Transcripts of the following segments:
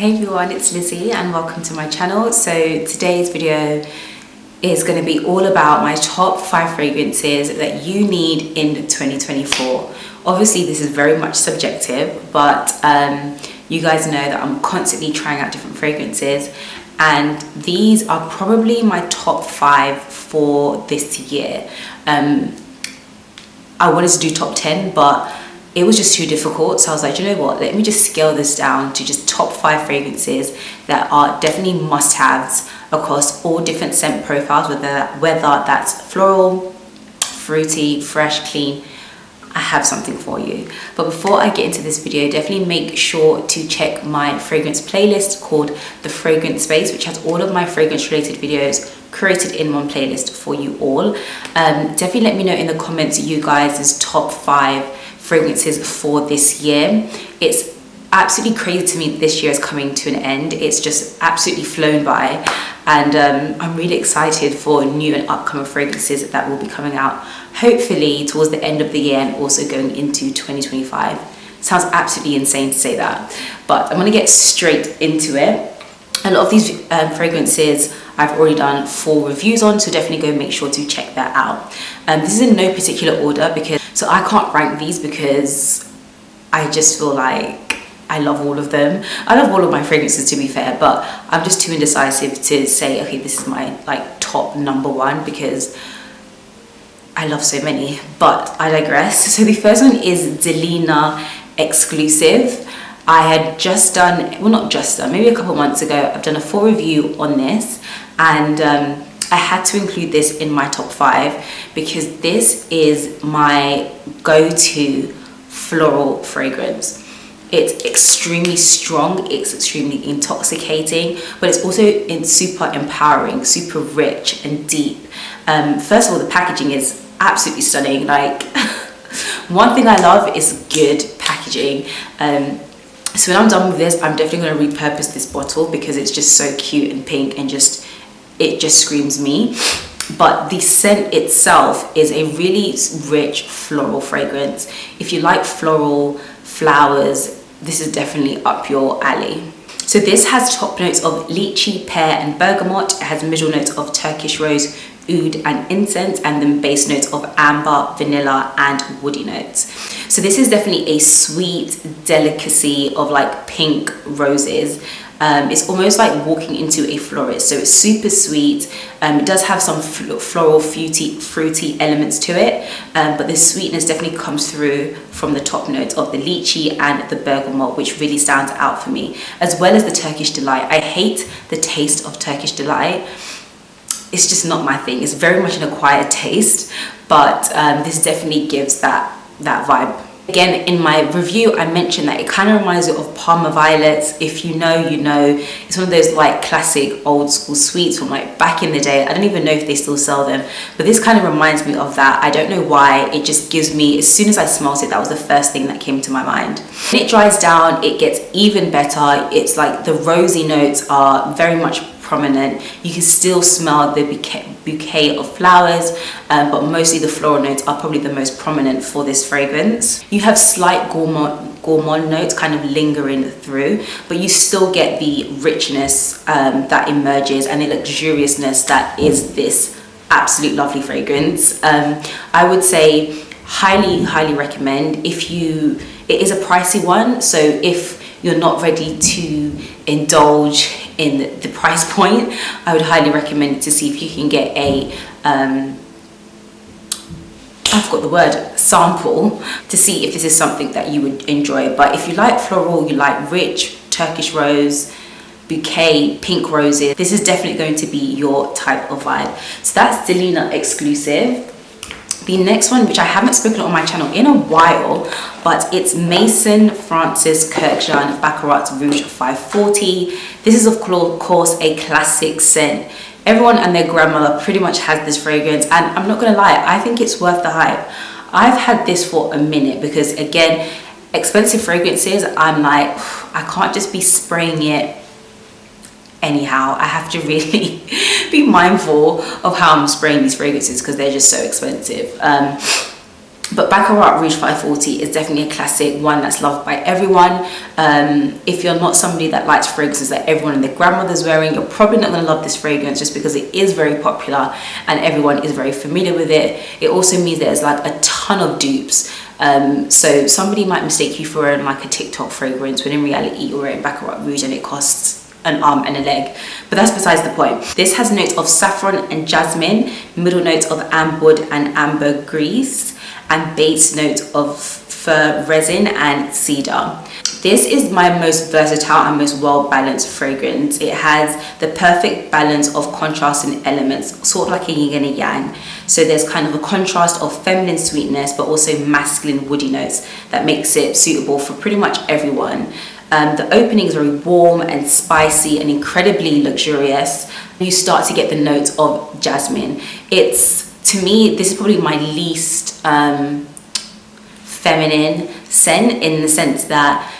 Hey everyone, it's Lizzie and welcome to my channel. So today's video is going to be all about my top 5 fragrances that you need in 2024. Obviously this is very much subjective, but you guys know that I'm constantly trying out different fragrances, and these are probably my top 5 for this year. I wanted to do top 10, but it was just too difficult, so I was like, you know what, let me just scale this down to just top 5 fragrances that are definitely must-haves across all different scent profiles, whether that's floral, fruity, fresh, clean. I have something for you. But before I get into this video, definitely make sure to check my fragrance playlist called The Fragrance Space, which has all of my fragrance related videos created in one playlist for you all. Definitely let me know in the comments you guys' top 5 fragrances for this year. It's absolutely crazy to me this year is coming to an end. It's just absolutely flown by, and I'm really excited for new and upcoming fragrances that will be coming out hopefully towards the end of the year and also going into 2025. Sounds absolutely insane to say that, but I'm going to get straight into it. A lot of these fragrances I've already done full reviews on, so definitely go make sure to check that out. This is in no particular order, so I can't rank these because I just feel like I love all of them. I love all of my fragrances, to be fair, but I'm just too indecisive to say, okay, this is my top number 1 because I love so many, but I digress. So the first one is Delina Exclusif. I had just done, well not just done, maybe a couple months ago, I've done a full review on this, and I had to include this in my top 5 because this is my go-to floral fragrance. It's extremely strong, it's extremely intoxicating, but it's also super empowering, super rich and deep. First of all, the packaging is absolutely stunning. One thing I love is good packaging. So when I'm done with this, I'm definitely going to repurpose this bottle because it's just so cute and pink and it just screams me. But the scent itself is a really rich floral fragrance. If you like floral flowers, this is definitely up your alley. So this has top notes of lychee, pear and bergamot. It has middle notes of Turkish rose, oud and incense, and then base notes of amber, vanilla and woody notes. So this is definitely a sweet delicacy of pink roses. It's almost like walking into a florist, so it's super sweet. It does have some floral fruity elements to it, but the sweetness definitely comes through from the top notes of the lychee and the bergamot, which really stands out for me, as well as the Turkish delight. I hate the taste of Turkish delight. It's just not my thing. It's very much an acquired taste, but this definitely gives that vibe. Again, in my review, I mentioned that it kind of reminds you of Parma Violets. If you know, you know. It's one of those classic old school sweets from back in the day. I don't even know if they still sell them, but this kind of reminds me of that. I don't know why. It just gives me, as soon as I smelled it, that was the first thing that came to my mind. When it dries down, it gets even better. It's the rosy notes are very much prominent. You can still smell the bouquet of flowers, but mostly the floral notes are probably the most prominent for this fragrance. You have slight gourmand notes kind of lingering through, but you still get the richness that emerges and the luxuriousness that is this absolute lovely fragrance. I would say highly recommend. It is a pricey one, so if you're not ready to indulge in the price point, I would highly recommend to see if you can get a I forgot the word, sample, to see if this is something that you would enjoy. But if you like floral, you like rich Turkish rose, bouquet, pink roses, this is definitely going to be your type of vibe. So that's Delina Exclusif. The next one, which I haven't spoken on my channel in a while, but it's Maison Francis Kurkdjian Baccarat Rouge 540. This is of course a classic scent. Everyone and their grandmother pretty much has this fragrance, and I'm not gonna lie, I think it's worth the hype. I've had this for a minute because, again, expensive fragrances, I'm like, I can't just be spraying it anyhow. I have to really be mindful of how I'm spraying these fragrances because they're just so expensive. But Baccarat Rouge 540 is definitely a classic, one that's loved by everyone. If you're not somebody that likes fragrances that everyone and their grandmother's wearing, you're probably not going to love this fragrance just because it is very popular and everyone is very familiar with it. It also means there's like a ton of dupes. So somebody might mistake you for wearing like a TikTok fragrance when in reality you're wearing Baccarat Rouge and it costs an arm and a leg, but that's besides the point. This has notes of saffron and jasmine, middle notes of amberwood and ambergris, and base notes of fir resin and cedar. This is my most versatile and most well-balanced fragrance. It has the perfect balance of contrasting elements, sort of like a yin and a yang. So there's kind of a contrast of feminine sweetness, but also masculine woody notes that makes it suitable for pretty much everyone. The opening is very warm and spicy and incredibly luxurious. You start to get the notes of jasmine. To me, this is probably my least feminine scent, in the sense that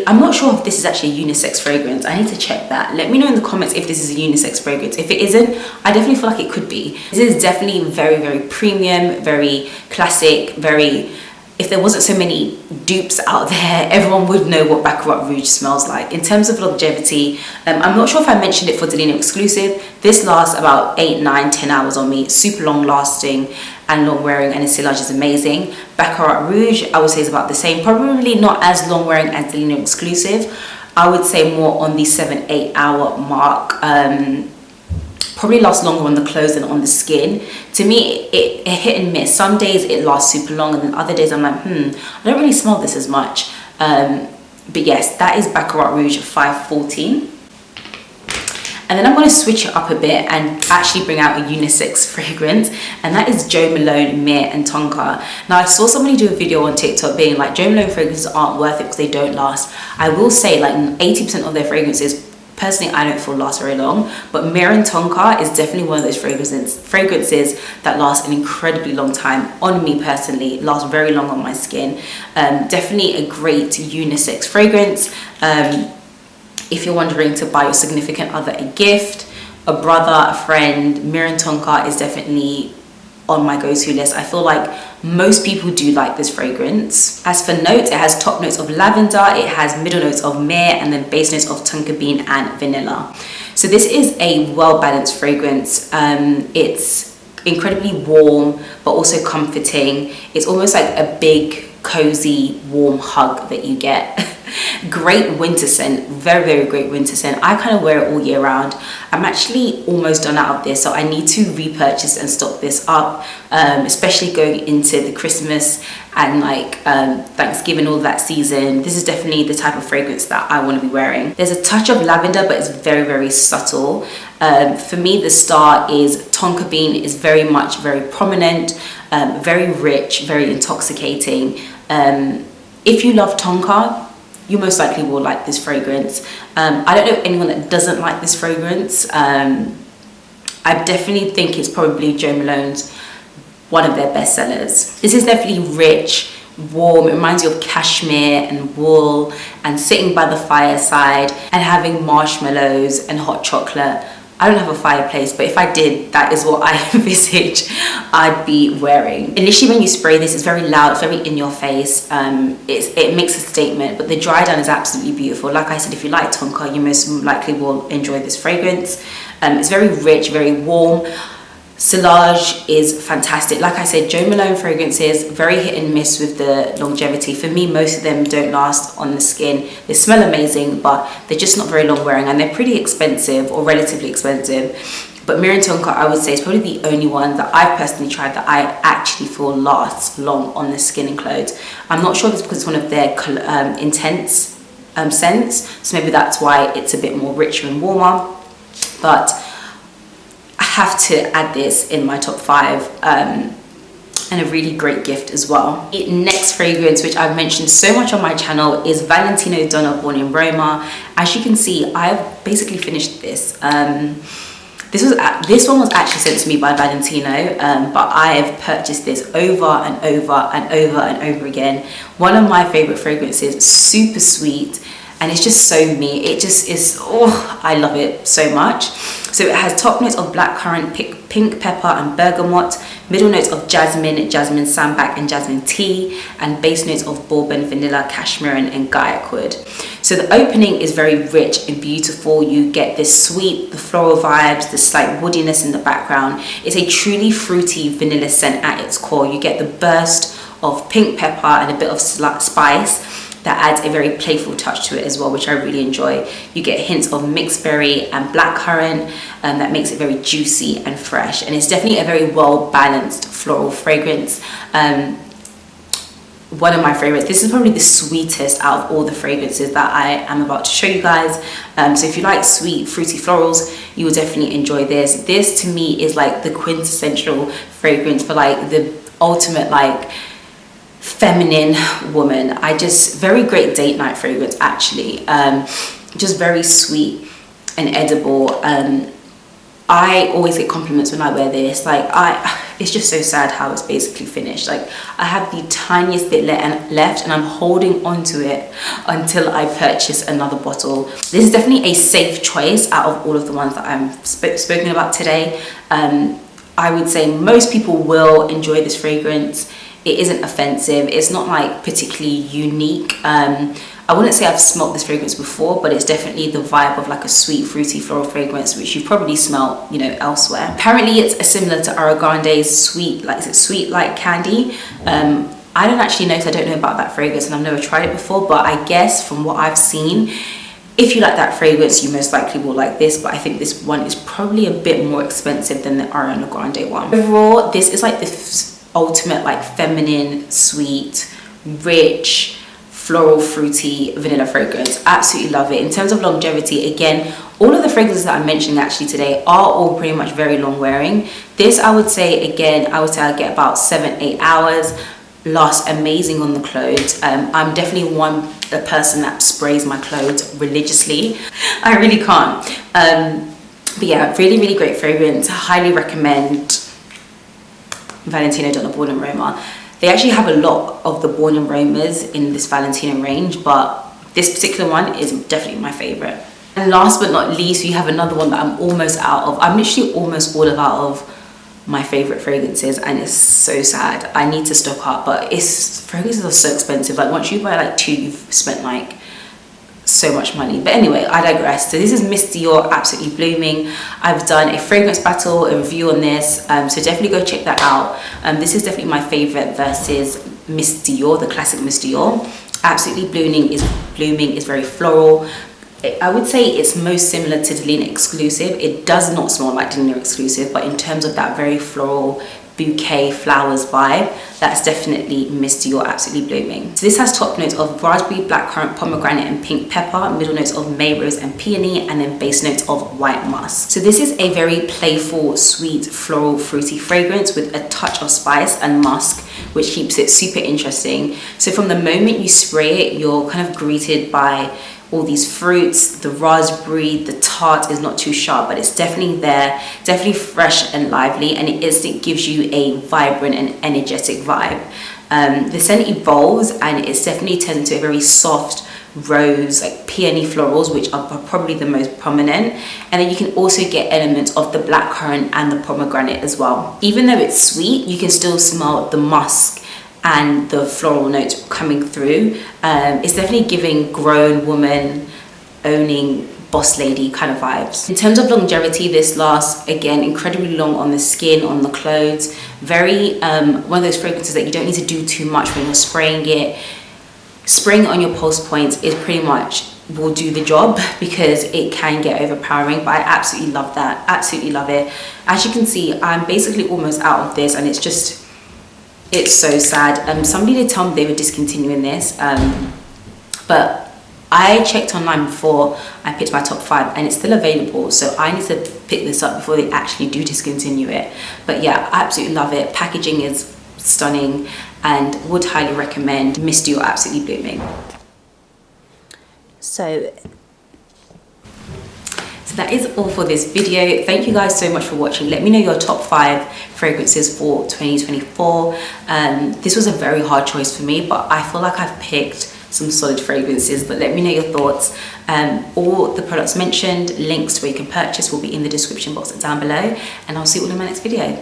I'm not sure if this is actually a unisex fragrance. I need to check that. Let me know in the comments if this is a unisex fragrance. If it isn't, I definitely feel like it could be. This is definitely very, very premium, very classic, if there wasn't so many dupes out there, everyone would know what Baccarat Rouge smells like. In terms of longevity, I'm not sure if I mentioned it for Delina Exclusive. This lasts about 8, 9, 10 hours on me. Super long lasting and long wearing, and its sillage is amazing. Baccarat Rouge, I would say, is about the same. Probably not as long wearing as Delina Exclusive. I would say more on the 7, 8 hour mark. Probably lasts longer on the clothes than on the skin. To me, it hit and miss. Some days it lasts super long, and then other days I'm like, I don't really smell this as much. But yes, that is Baccarat Rouge 514. And then I'm going to switch it up a bit and actually bring out a unisex fragrance, and that is Jo Malone, Myrrh and Tonka. Now, I saw somebody do a video on TikTok being like, Jo Malone fragrances aren't worth it because they don't last. I will say, like, 80% of their fragrances, personally, I don't feel last very long, but Myrrh and Tonka is definitely one of those fragrances that last an incredibly long time on me personally, lasts very long on my skin. Definitely a great unisex fragrance. If you're wondering to buy your significant other a gift, a brother, a friend, Myrrh and Tonka is definitely on my go-to list. I feel like most people do like this fragrance. As for notes, it has top notes of lavender, it has middle notes of myrrh, and then base notes of tonka bean and vanilla. So this is a well-balanced fragrance. It's incredibly warm but also comforting. It's almost like a big cozy warm hug that you get. Great winter scent, very, very great winter scent. I kind of wear it all year round. I'm actually almost done out of this, so I need to repurchase and stock this up, especially going into the Christmas and like Thanksgiving, all that season. This is definitely the type of fragrance that I want to be wearing. There's a touch of lavender, but it's very, very subtle. For me, the star is tonka bean, is very prominent, very rich, very intoxicating. If you love tonka, you most likely will like this fragrance. I don't know anyone that doesn't like this fragrance. I definitely think it's probably Jo Malone's one of their best sellers. This is definitely rich, warm. It reminds you of cashmere and wool and sitting by the fireside and having marshmallows and hot chocolate. I don't have a fireplace, but if I did, that is what I envisage I'd be wearing. Initially, when you spray this, it's very loud, it's very in your face. It makes a statement, but the dry down is absolutely beautiful. Like I said, if you like tonka, you most likely will enjoy this fragrance. It's very rich, very warm. Sillage is fantastic. Like I said, Jo Malone fragrances, very hit and miss with the longevity. For me, most of them don't last on the skin. They smell amazing, but they're just not very long wearing, and they're pretty expensive, or relatively expensive. But Myrrh and Tonka, I would say, is probably the only one that I've personally tried that I actually feel lasts long on the skin and clothes. I'm not sure if it's because it's one of their intense scents, so maybe that's why it's a bit more richer and warmer. But have to add this in my top 5, and a really great gift as well. Next fragrance, which I've mentioned so much on my channel, is Valentino Donna Born in Roma. As you can see, I've basically finished this. This one was actually sent to me by Valentino, but I have purchased this over and over and over and over again. One of my favorite fragrances, super sweet, and it's just so me. It just is, oh, I love it so much. So it has top notes of blackcurrant, pink pepper and bergamot, middle notes of jasmine, jasmine sambac and jasmine tea, and base notes of bourbon, vanilla, cashmere and guaiac wood. So the opening is very rich and beautiful. You get this sweet, the floral vibes, the slight woodiness in the background. It's a truly fruity vanilla scent at its core. You get the burst of pink pepper and a bit of spice that adds a very playful touch to it as well, which I really enjoy. You get hints of mixed berry and blackcurrant that makes it very juicy and fresh. And it's definitely a very well balanced floral fragrance. One of my favorites. This is probably the sweetest out of all the fragrances that I am about to show you guys. So if you like sweet, fruity florals, you will definitely enjoy this. This to me is like the quintessential fragrance for like the ultimate like feminine woman. Very great date night fragrance actually. Just very sweet and edible. I always get compliments when I wear this. Like it's just so sad how it's basically finished. Like I have the tiniest bit left and I'm holding onto it until I purchase another bottle. This is definitely a safe choice out of all of the ones that I'm spoken about today. I would say most people will enjoy this fragrance. It isn't offensive. It's not like particularly unique. I wouldn't say I've smelled this fragrance before, but it's definitely the vibe of like a sweet, fruity floral fragrance, which you've probably smelled, you know, elsewhere. Apparently it's similar to Ariana Grande's Sweet, like, is it Sweet Like Candy? I don't actually know, because I don't know about that fragrance and I've never tried it before, but I guess from what I've seen, if you like that fragrance, you most likely will like this, but I think this one is probably a bit more expensive than the Ariana Grande one. Overall, this is like the ultimate like feminine, sweet, rich, floral, fruity vanilla fragrance. Absolutely love it. In terms of longevity, again, all of the fragrances that I'm mentioning actually today are all pretty much very long wearing. This I would say, again, I get about 7-8 hours. Lasts amazing on the clothes. I'm definitely a person that sprays my clothes religiously. I really can't. But yeah, really, really great fragrance. Highly recommend Valentino, Donna, Born and Roma. They actually have a lot of the Born and Romas in this Valentino range, but this particular one is definitely my favorite. And last but not least, we have another one that I'm almost out of. I'm literally almost all out of my favorite fragrances, and it's so sad. I need to stock up, but fragrances are so expensive. Like once you buy like 2, you've spent like so much money. But anyway, I digress. So this is Miss Dior Absolutely Blooming. I've done a fragrance battle, a review on this, so definitely go check that out. This is definitely my favorite versus Miss Dior, the classic Miss Dior. Absolutely Blooming is very floral. I would say it's most similar to Delina Exclusive. It does not smell like Delina Exclusive, but in terms of that very floral bouquet flowers vibe, that's definitely Miss Dior Absolutely Blooming. So this has top notes of raspberry, blackcurrant, pomegranate and pink pepper, middle notes of May, rose and peony, and then base notes of white musk. So this is a very playful, sweet, floral, fruity fragrance with a touch of spice and musk, which keeps it super interesting. So from the moment you spray it, you're kind of greeted by all these fruits. The raspberry, the tart is not too sharp, but it's definitely there, definitely fresh and lively, and it gives you a vibrant and energetic vibe. The scent evolves and it's definitely turned into a very soft rose, like peony florals, which are probably the most prominent, and then you can also get elements of the blackcurrant and the pomegranate as well. Even though it's sweet, you can still smell the musk and the floral notes coming through. It's definitely giving grown woman, owning boss lady kind of vibes. In terms of longevity, this lasts, again, incredibly long on the skin, on the clothes. Very, one of those fragrances that you don't need to do too much when you're spraying it. Spraying on your pulse points is pretty much will do the job, because it can get overpowering, but I absolutely love that. Absolutely love it. As you can see, I'm basically almost out of this, and it's so sad. Somebody did tell me they were discontinuing this, but I checked online before I picked my top 5 and it's still available, so I need to pick this up before they actually do discontinue it. But yeah, I absolutely love it. Packaging is stunning and would highly recommend Miss Dior Absolutely Blooming. So that is all for this video. Thank you guys so much for watching. Let me know your top 5 fragrances for 2024. This was a very hard choice for me, but I feel like I've picked some solid fragrances, but let me know your thoughts. All the products mentioned, links to where you can purchase will be in the description box down below, and I'll see you all in my next video.